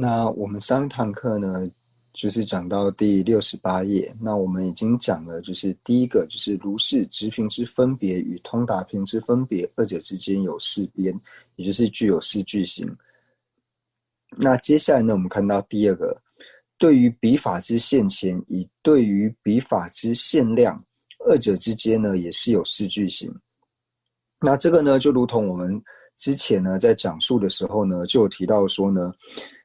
那我们上一堂课呢，就是讲到第68页。那我们已经讲了，就是第一个就是如是直屏之分别与通达屏之分别，二者之间有事边，也就是具有视句型。那接下来呢，我们看到第二个，对于笔法之现前与对于笔法之现量，二者之间呢也是有视句型。那这个呢，就如同我们之前呢在讲述的时候呢，就有提到说呢，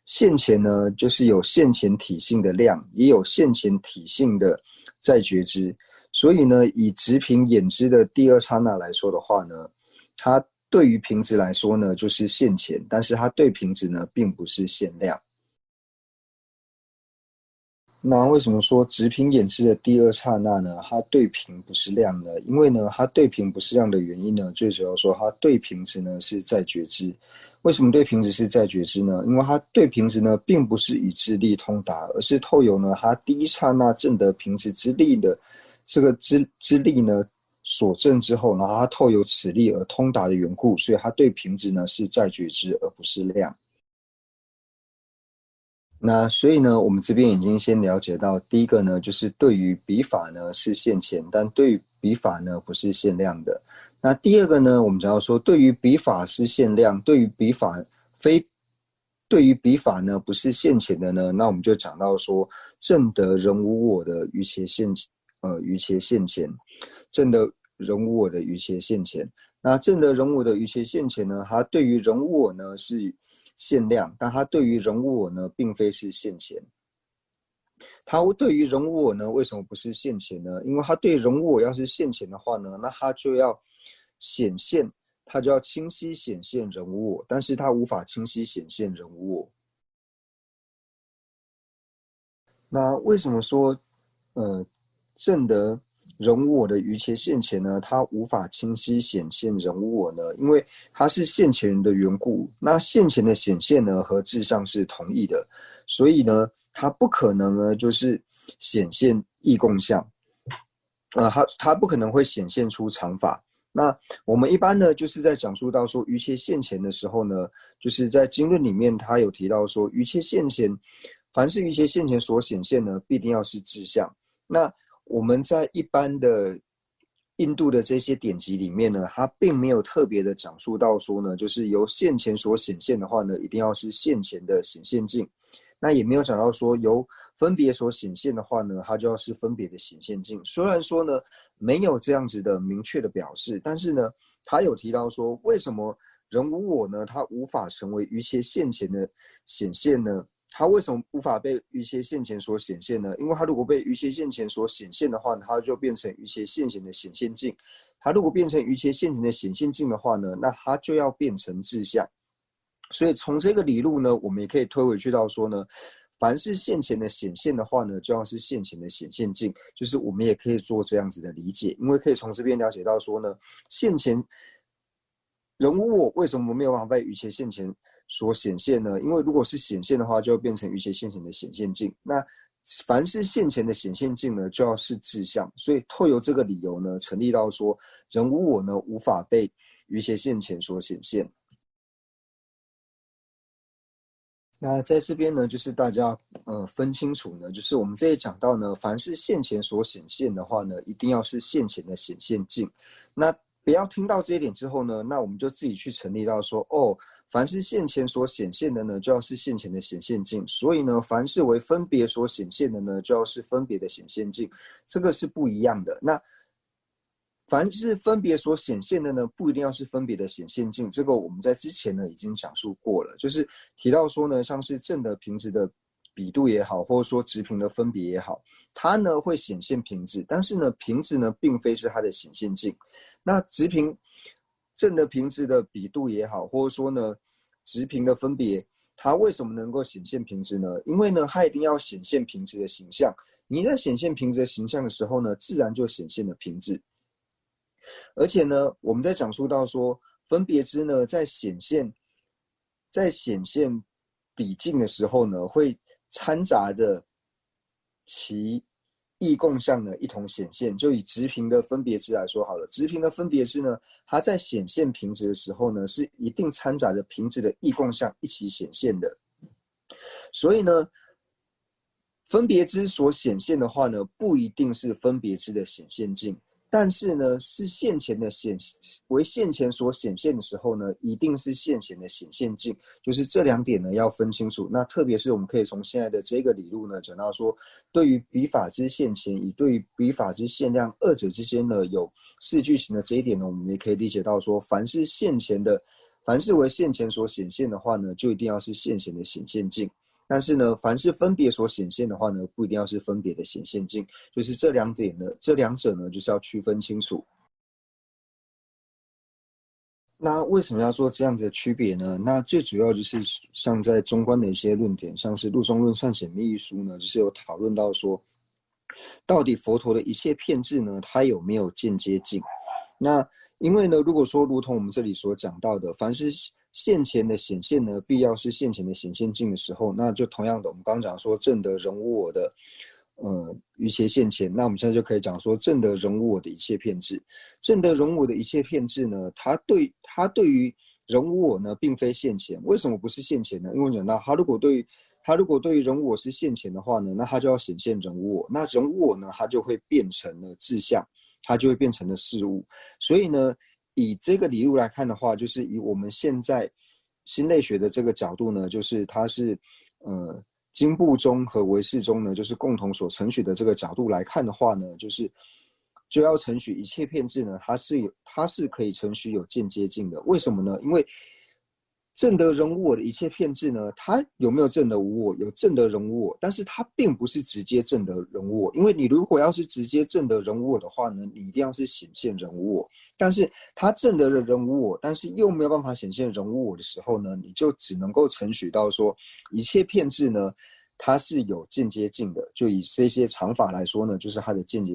现前呢就是有现前体性的量，也有现前体性的在觉知。所以呢，以直屏眼知的第二刹那来说的话呢，它对于屏质来说呢就是现前，但是它对屏质呢并不是现量。那为什么说直屏眼知的第二刹那呢，它对屏不是量呢？因为呢，它对屏不是量的原因呢，最主要说它对屏质呢是在觉知。为什么对屏质是在觉知呢？因为它对屏质呢，并不是以智力通达，而是透由呢它第一刹那证得屏质之力的这个之力呢所证之后，然后它透由此力而通达的缘故，所以它对屏质呢是在觉知，而不是量。那所以呢，我们这边已经先了解到，第一个呢，就是对于笔法呢是现前，但对于笔法呢不是限量的。那第二个呢，我们讲到说，对于笔法是限量，对于笔法非，对于笔法呢不是现前的呢，那我们就讲到说，正得人无我的余且现前，正得人无我的余且现前。那正得人无我的余且现前呢，它对于人无我呢是限量，但它对于人无我呢，并非是现前。它对于人无我呢，为什么不是现前呢？因为它对人无我要是现前的话呢，那它就要显现，它就要清晰显现人无我，但是它无法清晰显现人无我。那为什么说，正得人无我的余且现前呢？它无法清晰显现人无我呢？因为它是现前人的缘故。那现前的显现呢，和至上是同义的，所以呢，它不可能呢，就是显现异共相。它不可能会显现出常法。那我们一般呢，就是在讲述到说余切现前的时候呢，就是在经论里面，他有提到说余切现前，凡是余切现前所显现呢，必定要是志相。那我们在一般的印度的这些典籍里面呢，它并没有特别的讲述到说呢，就是由现前所显现的话呢，一定要是现前的显现境。那也没有讲到说由分别所显现的话呢，它就要是分别的显现境。虽然说呢没有这样子的明确的表示，但是呢，他有提到说，为什么人无我呢？它无法成为余切现前的显现呢？它为什么无法被余切现前所显现呢？因为它如果被余切现前所显现的话，它就变成余切现前的显现境。它如果变成余切现前的显现境的话呢，那它就要变成志相。所以从这个理路呢，我们也可以推回去到说呢，凡是现前的显现的话呢，就要是现前的显现境，就是我们也可以做这样子的理解，因为可以从这边了解到说呢，现前人无我为什么没有办法被余切现前所显现呢？因为如果是显现的话，就会变成余切现前的显现境。那凡是现前的显现境呢，就要是志相。所以透由这个理由呢，成立到说人无我呢，无法被余切现前所显现。那在这边呢，就是大家分清楚呢，就是我们这里讲到呢，凡是现前所显现的话呢，一定要是现前的显现境。那不要听到这一点之后呢，那我们就自己去成立到说，哦，凡是现前所显现的呢，就要是现前的显现境。所以呢，凡是为分别所显现的呢，就要是分别的显现境。这个是不一样的。那凡是分别所显现的呢，不一定要是分别的显现境。这个我们在之前呢已经讲述过了，就是提到说呢，像是正的平直的比度也好，或者说直平的分别也好，它呢会显现平直，但是呢平直呢并非是它的显现境。那直平正的平直的比度也好，或者说呢直平的分别，它为什么能够显现平直呢？因为呢它一定要显现平直的形象。你在显现平直的形象的时候呢，自然就显现了平直。而且呢，我们在讲述到说，分别之呢，在显现比境的时候呢，会掺杂着其异共相呢一同显现。就以直平的分别之来说好了，直平的分别之呢，它在显现平直的时候呢，是一定掺杂着平直的异共相一起显现的。所以呢，分别之所显现的话呢，不一定是分别之的显现境，但是呢，是现前的为现前所显现的时候呢，一定是现前的显现境，就是这两点呢要分清楚。那特别是我们可以从现在的这个理路呢讲到说，对于彼法之现前与对于彼法之现量二者之间呢有四句型的这一点呢，我们也可以理解到说，凡是为现前所显现的话呢，就一定要是现前的显现境。但是呢，凡是分别所显现的话呢，不一定要是分别的显现境，就是这两者呢，就是要区分清楚。那为什么要做这样子的区别呢？那最主要就是像在中观的一些论点，像是《路中论》《善显密意书》呢，就是有讨论到说，到底佛陀的一切遍智呢，它有没有间接境？那因为呢，如果说如同我们这里所讲到的，凡是现前的显现呢，必要是现前的显现境的时候，那就同样的，我们刚刚讲说证得人无我的，于其现前，那我们现在就可以讲说证得人无我的一切遍智，证得人无我的一切遍智呢，它对于人无我呢，并非现前。为什么不是现前呢？因为我讲到他如果对于人无我是现前的话呢，那他就要显现人无我，那人无我呢，它就会变成了志向，它就会变成了事物。所以呢，以这个理路来看的话，就是以我们现在心类学的这个角度呢，就是它是经部中和唯识中呢，就是共同所承许的这个角度来看的话呢，就要承许一切遍智呢，它是可以承许有间接境的。为什么呢？因为证得人无我的一切遍智呢，它有没有证得无我？有证得人无我，但是它并不是直接证得人无我。因为你如果要是直接证得人无我的话呢，你一定要是显现人无我。但是它证得了人无我，但是又没有办法显现人无我的时候呢，你就只能够承许到说，一切遍智呢，它是有间接境的。就以这些常法来说呢，就是它的间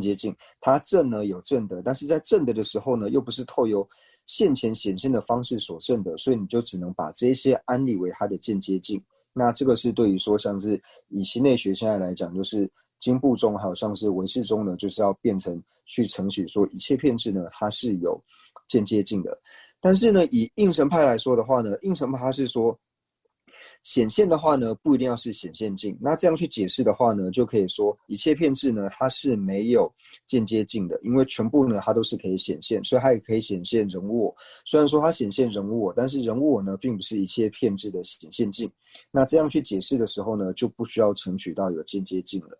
接境。它证呢有证得，但是在证得的时候呢，又不是透由现前显现的方式所证的，所以你就只能把这些安立为它的间接境。那这个是对于说像是以心类学现在来讲，就是经部中还有像是唯识中呢，就是要变成去承许说一切遍智呢，它是有间接境的。但是呢，以应神派来说的话呢，应神派它是说显现的话呢，不一定要是显现境。那这样去解释的话呢，就可以说一切遍智呢，它是没有间接境的，因为全部呢它都是可以显现，所以它也可以显现人无我。虽然说它显现人无我，但是人无我呢，并不是一切遍智的显现境。那这样去解释的时候呢，就不需要承取到有间接境了。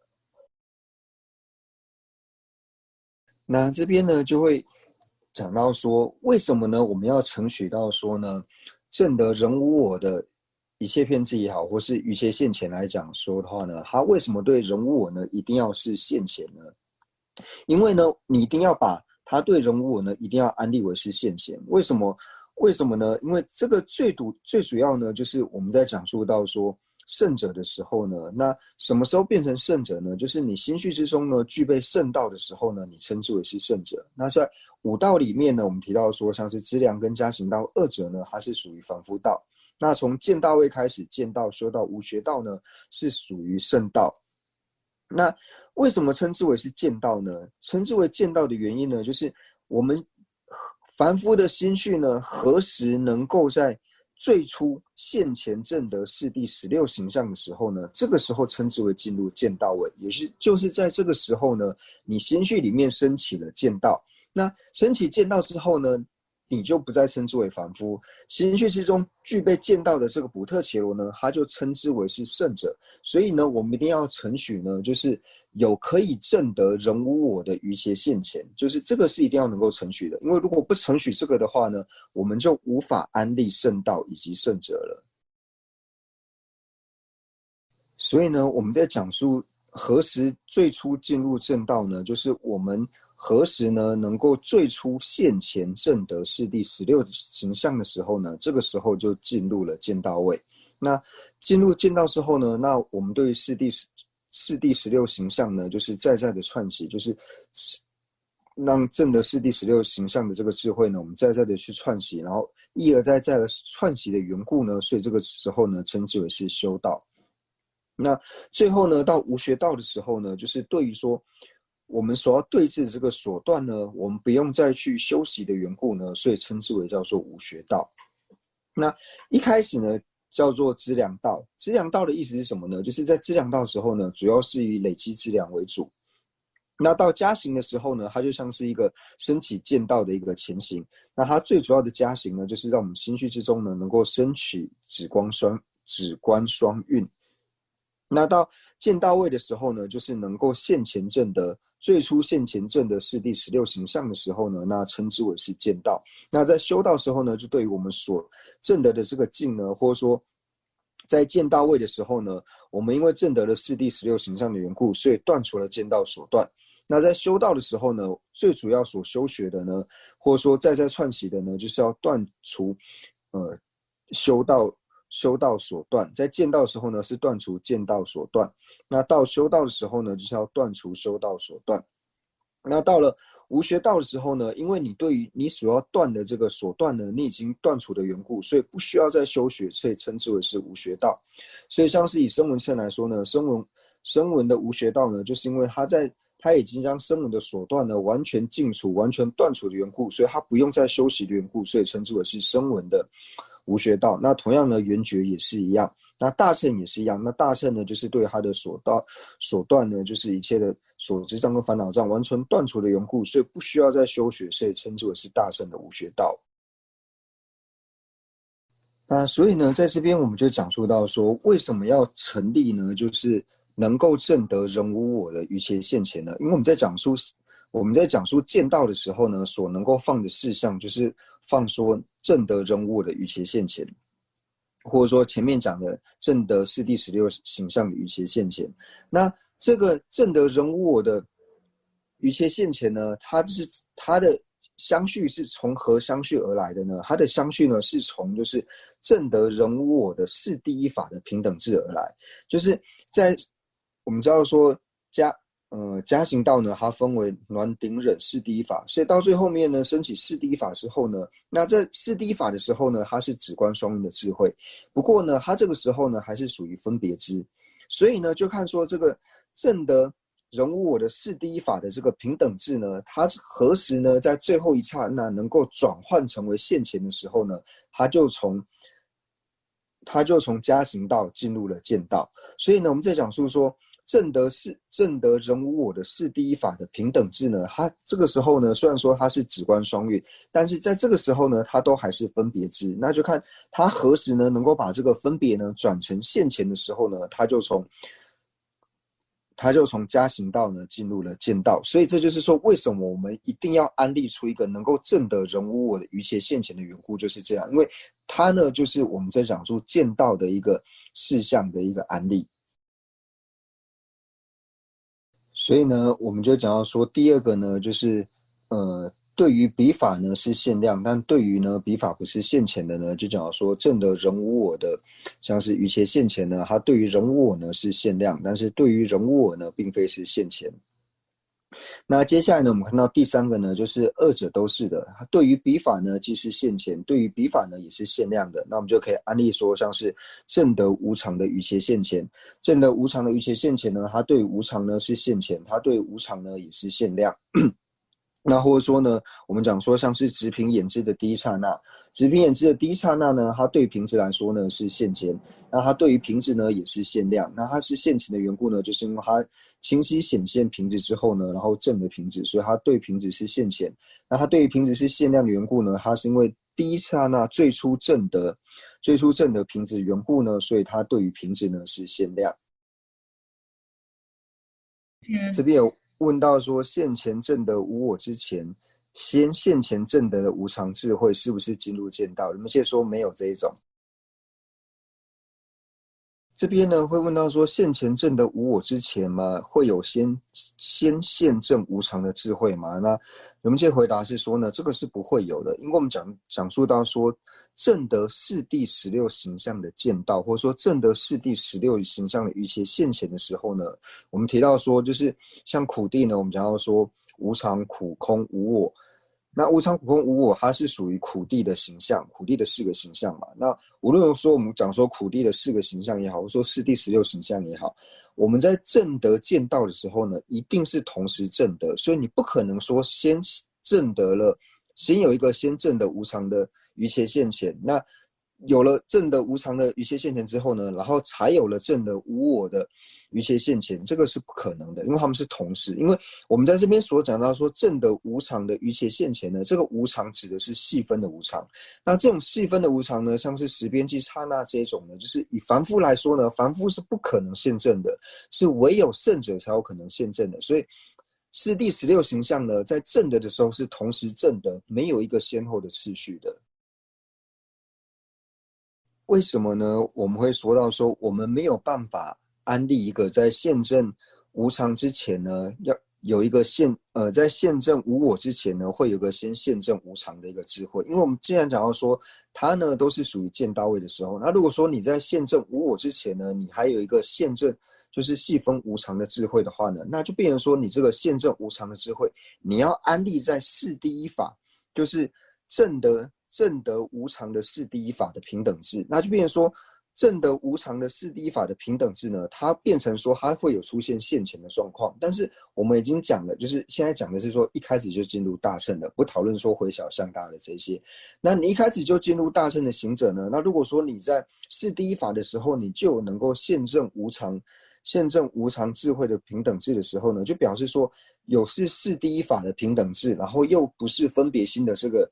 那这边呢，就会讲到说，为什么呢？我们要承取到说呢，证得人无我的一切遍智也好，或是于切现前来讲说的话呢，它为什么对人无我呢，一定要是现前呢？因为呢，你一定要把它对人无我呢，一定要安立为是现前。为什么？为什么呢？因为这个最主要呢，就是我们在讲述到说圣者的时候呢，那什么时候变成圣者呢？就是你心绪之中呢具备圣道的时候呢，你称之为是圣者。那在五道里面呢，我们提到说，像是资粮跟加行道二者呢，它是属于凡夫道。那从见道位开始，见道、修道、无学道呢，是属于圣道。那为什么称之为是见道呢？称之为见道的原因呢，就是我们凡夫的心绪呢，何时能够在最初现前证得是第16形象的时候呢？这个时候称之为进入见道位，就是在这个时候呢，你心绪里面升起了见道。那升起见道之后呢，你就不再称之为凡夫，心绪之中具备见道的这个补特伽罗呢，他就称之为是圣者。所以呢，我们一定要承许呢，就是有可以证得人无我的于切现前，就是这个是一定要能够承许的。因为如果不承许这个的话呢，我们就无法安立圣道以及圣者了。所以呢，我们在讲述何时最初进入正道呢？就是我们何时呢能够最初现前证得是第16形象的时候呢？这个时候就进入了见道位。那进入见道之后呢，那我们对于是第16形象呢，就是在的串习，就是让证得是第16形象的这个智慧呢，我们在的去串习，然后一而再再而串习的缘故呢，所以这个时候呢，称之为是修道。那最后呢，到无学道的时候呢，就是对于说我们所要对治的这个所断呢，我们不用再去修习的缘故呢，所以称之为叫做无学道。那一开始呢，叫做资粮道。资粮道的意思是什么呢？就是在资粮道的时候呢，主要是以累积资粮为主。那到加行的时候呢，它就像是一个升起见道的一个前行。那它最主要的加行呢，就是让我们心绪之中呢，能够升起止观双运。那到见到位的时候呢，就是能够现前证的最初现前证的是第16形象的时候呢，那称之为是见道。那在修道时候呢，就对于我们所证得的这个境呢，或者说在见到位的时候呢，我们因为证得了是第16形象的缘故，所以断除了见道所断。那在修道的时候呢，最主要所修学的呢，或者说在串习的呢，就是要断除修道所断。在见道的时候呢，是断除见道所断。那到修道的时候呢，就是要断除修道所断。那到了无学道的时候呢，因为你对于你所要断的这个所断呢，你已经断除的缘故，所以不需要再修学，所以称之为是无学道。所以像是以声闻乘来说呢，声闻的无学道呢，就是因为他已经将声闻的所断呢完全尽除、完全断除的缘故，所以他不用再修习的缘故，所以称之为是声闻的无学道。那同样呢，缘觉也是一样，那大乘也是一样。那大乘呢，就是对他的所断呢，就是一切的所知障跟烦恼障完全断除的缘故，所以不需要再修学，所以称之为是大乘的无学道。那所以呢，在这边我们就讲述到说，为什么要成立呢？就是能够证得人无我的于切现前呢？因为我们在讲述见道的时候呢，所能够放的事项，就是放说证得人无我的于切现前，或者说前面讲的证得是第16形象的于切现前。那这个证得人无我的于切现前呢，它的相续是从何相续而来的呢？它的相续呢，是从就是证得人无我的是第一法的平等智而来。就是在我们知道说加行道呢，它分为暖顶忍是第一法，所以到最后面呢，升起是第一法之后呢，那这是第一法的时候呢，它是止观双运的智慧。不过呢，它这个时候呢，还是属于分别知，所以呢，就看说这个证得人无我的是第一法的这个平等智呢，它何时呢，在最后一刹那能够转换成为现前的时候呢，它就从加行道进入了见道。所以呢，我们在讲述说证得人无我的是第一法的平等智呢，它这个时候呢，虽然说它是止观双运，但是在这个时候呢，它都还是分别知。那就看它何时呢，能够把这个分别呢转成现前的时候呢，它就从加行道呢进入了见道。所以这就是说，为什么我们一定要安立出一个能够证得人无我的于切现前的缘故，就是这样。因为它呢，就是我们在讲述见道的一个事项的一个安立。所以呢，我们就讲到说，第二个呢，就是对于彼法呢是限量，但对于呢彼法不是现前的呢，就讲到说证得人无我的，像是于切现前呢，它对于人无我呢是限量，但是对于人无我呢，并非是现前。那接下来呢，我们看到第三个呢，就是二者都是的。对于彼法呢，既是现前；对于彼法呢，也是限量的。那我们就可以安立说，像是证得无常的于切现前，证得无常的于切现前呢，它对无常呢是现前，它对无常呢也是限量。那或者说呢，我们讲说像是直凭眼知的第一刹那，直凭眼知的第一刹那呢，它对瓶子来说呢是现前，那它对于瓶子呢也是限量。那它是现前的缘故呢，就是因为它清晰显现瓶子之后呢，然后证了瓶子，所以它对瓶子是现前。那它对于瓶子是限量的缘故呢，它是因为第一刹那最初证得瓶子的缘故呢，所以它对于瓶子呢是限量。这边有问到说，现前证得无我之前，先现前证得的无常智慧是不是进入见道？有没有说没有这一种？这边呢会问到说，现前证得无我之前吗？会有先现证无常的智慧吗？那有没有回答是说呢，这个是不会有的，因为我们讲述到说，证得是第16形象的见道，或者说证得是第16形象的于切现前的时候呢，我们提到说，就是像苦地呢，我们讲到说无常、苦、空、无我。那无常苦空无我，它是属于苦地的形象，苦地的4个形象嘛。那无论说我们讲说苦地的4个形象也好，或说是第16形象也好，我们在证得见道的时候呢，一定是同时证得，所以你不可能说先有一个先证得无常的于切现前，那有了正的无常的瑜伽现前之后呢，然后才有了正的无我的瑜伽现前，这个是不可能的，因为他们是同时。因为我们在这边所讲到说正的无常的瑜伽现前呢，这个无常指的是细分的无常。那这种细分的无常呢，像是时边际刹那这种呢，就是以凡夫来说呢，凡夫是不可能现正的，是唯有圣者才有可能现正的。所以是第16形象呢，在正的时候是同时正的，没有一个先后的次序的。为什么呢？我们会说到说，我们没有办法安立一个在现证无常之前呢，要有一个在现证无我之前呢，会有个先现证无常的一个智慧。因为我们既然讲到说，它呢都是属于见到位的时候，那如果说你在现证无我之前呢，你还有一个现证就是细分无常的智慧的话呢，那就变成说你这个现证无常的智慧，你要安立在事第一法，就是正德无常的事第一法的平等制，那就变成说正德无常的事第一法的平等制呢，它变成说它会有出现现前的状况，但是我们已经讲了，就是现在讲的是说一开始就进入大乘了，不讨论说回小向大的这些。那你一开始就进入大乘的行者呢，那如果说你在事第一法的时候，你就能够现证无常智慧的平等制的时候呢，就表示说有事第一法的平等制，然后又不是分别心的这个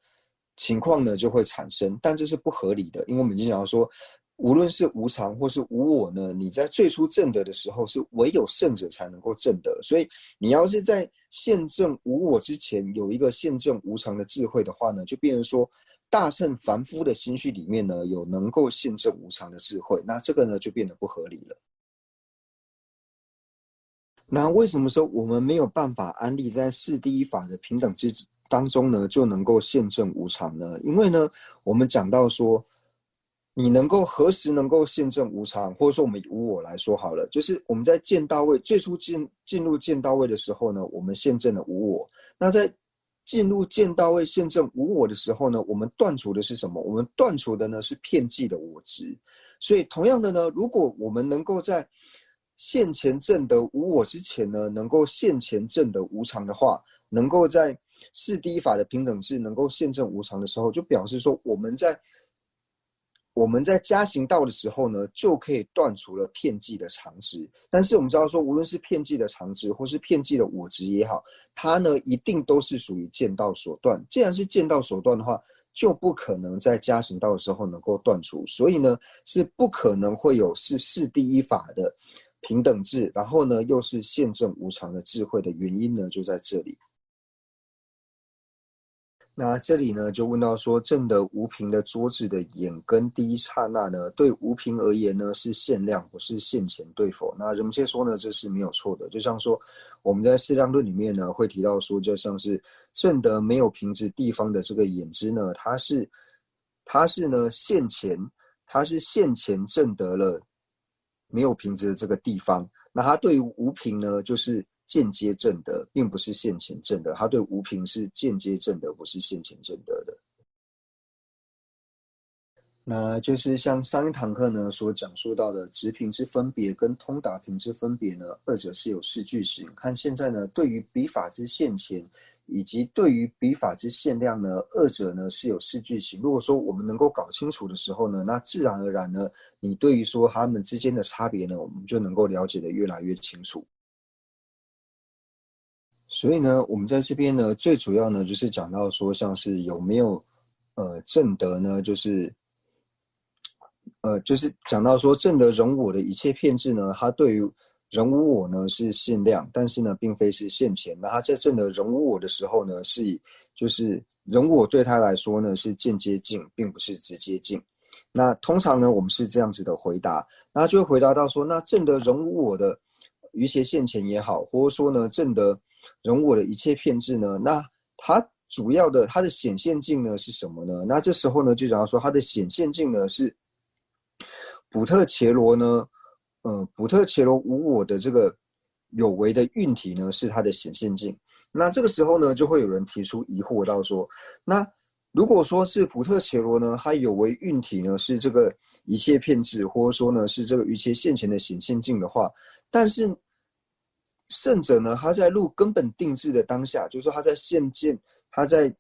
情况呢就会产生，但这是不合理的，因为我们已经讲到说，无论是无常或是无我呢，你在最初证得的时候是唯有圣者才能够证得，所以你要是在现证无我之前有一个现证无常的智慧的话呢，就变成说大乘凡夫的心绪里面呢有能够现证无常的智慧，那这个呢就变得不合理了。那为什么说我们没有办法安立在事第一法的平等之当中呢，就能够现证无常呢？因为呢，我们讲到说，你能够何时能够现证无常，或者说我们以无我来说好了，就是我们在见到位最初进入见到位的时候呢，我们现证了无我。那在进入见到位现证无我的时候呢，我们断除的是什么？我们断除的呢是遍计的我执。所以同样的呢，如果我们能够在现前证得无我之前呢，能够现前证得无常的话，能够在事第一法的平等制能够现证无常的时候，就表示说我们在加行道的时候呢，就可以断除了遍计的常执。但是我们知道说，无论是遍计的常执，或是遍计的我执也好，它呢一定都是属于见道所断。既然是见道所断的话，就不可能在加行道的时候能够断除，所以呢，是不可能会有事第一法的平等制，然后呢又是现证无常的智慧的原因呢，就在这里。那这里呢，就问到说，正的无凭的桌子的眼根第一刹那呢，对无凭而言呢是限量，不是现前，对否？那人们先说呢，这是没有错的。就像说，我们在释量论里面呢，会提到说，就像是正的没有凭执地方的这个眼知呢，它是呢现前，它是现前正得了没有凭执的这个地方。那它对于无凭呢，就是间接正德，并不是现前正德。他对无凭是间接正德，不是现前正德的。那就是像上一堂课呢所讲述到的直凭之分别跟通达凭之分别呢，二者是有视句型。看现在呢，对于彼法之现前以及对于彼法之限量呢，二者呢是有视句型。如果说我们能够搞清楚的时候呢，那自然而然呢，你对于说他们之间的差别呢，我们就能够了解得越来越清楚。所以呢，我们在这边呢，最主要呢就是讲到说，像是有没有正德呢，就是讲到说正德人我的一切片质呢，它对于人无我呢是限量，但是呢并非是现前。那它在正德人无我的时候呢，是以就是人我对他来说呢是间接境，并不是直接境。那通常呢我们是这样子的回答，那就会回答到说，那正德人无我的于其现前也好，或者说呢正德人我的一切片质呢，那它主要的它的显现境呢是什么呢？那这时候呢就讲到说，它的显现境呢是补特伽罗呢，补特伽罗无我的这个有为的运体呢是它的显现境。那这个时候呢就会有人提出疑惑到说，那如果说是补特伽罗呢，它有为运体呢是这个一切片质，或者说呢是这个一切现前的显现境的话，但是圣者呢，他在入根本定制的当下，就是说他在现见，他在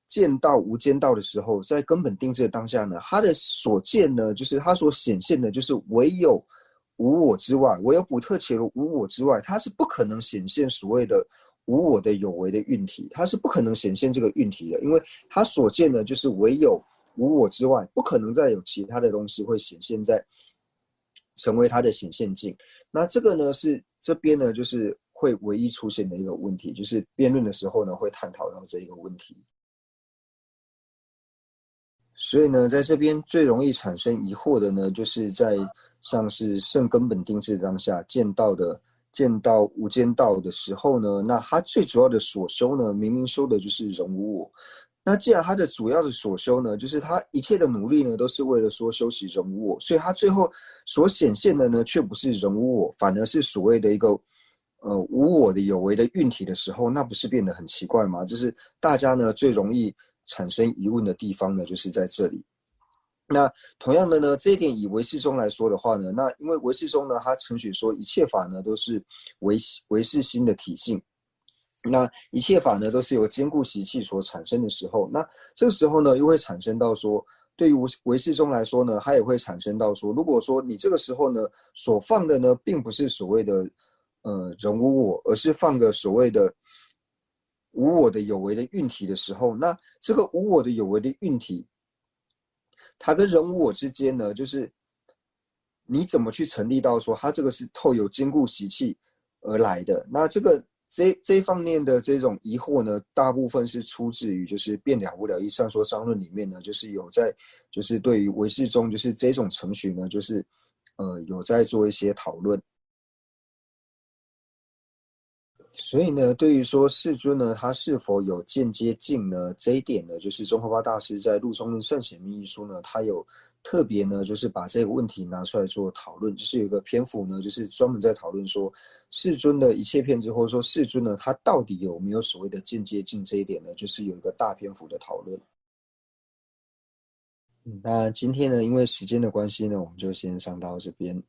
见道无间道的时候，在根本定智的当下呢，他的所见呢，就是他所显现的，就是唯有无我之外，唯有补特伽罗无我之外，他是不可能显现所谓的无我的有为的运体，他是不可能显现这个运体的，因为他所见的就是唯有无我之外，不可能再有其他的东西会显现在成为他的显现境。那这个呢是这边呢就是会唯一出现的一个问题，就是辩论的时候呢会探讨到这一个问题。所以呢，在这边最容易产生疑惑的呢，就是在像是圣根本定智当下见到无间道的时候呢，那他最主要的所修呢，明明修的就是人无我。那既然他的主要的所修呢，就是他一切的努力呢，都是为了说修习人无我，所以他最后所显现的呢，却不是人无我，反而是所谓的一个无我的有为的运体的时候，那不是变得很奇怪吗？这是大家呢最容易产生疑问的地方呢，就是在这里。那同样的呢，这一点以唯识宗来说的话呢，那因为唯识宗呢，它承许说一切法呢都是唯识心的体性，那一切法呢都是由坚固习气所产生的时候，那这个时候呢又会产生到说，对于唯识宗来说呢，它也会产生到说，如果说你这个时候呢所放的呢，并不是所谓的人无我，而是放个所谓的无我的有为的运体的时候，那这个无我的有为的运体，它跟人无我之间呢，就是你怎么去成立到说它这个是透有坚固习气而来的？那这一方面的这种疑惑呢，大部分是出自于就是辩了无了义上说商论里面呢，就是有在就是对于唯识宗就是这种程序呢，就是有在做一些讨论。所以呢，对于说世尊呢，他是否有间接境呢？这一点呢，就是宗喀巴大师在《入中论圣显密》一书呢，他有特别呢，就是把这个问题拿出来做讨论，就是有一个篇幅呢，就是专门在讨论说世尊的一切遍知，或者说世尊呢，他到底有没有所谓的间接境这一点呢，就是有一个大篇幅的讨论。那今天呢，因为时间的关系呢，我们就先上到这边。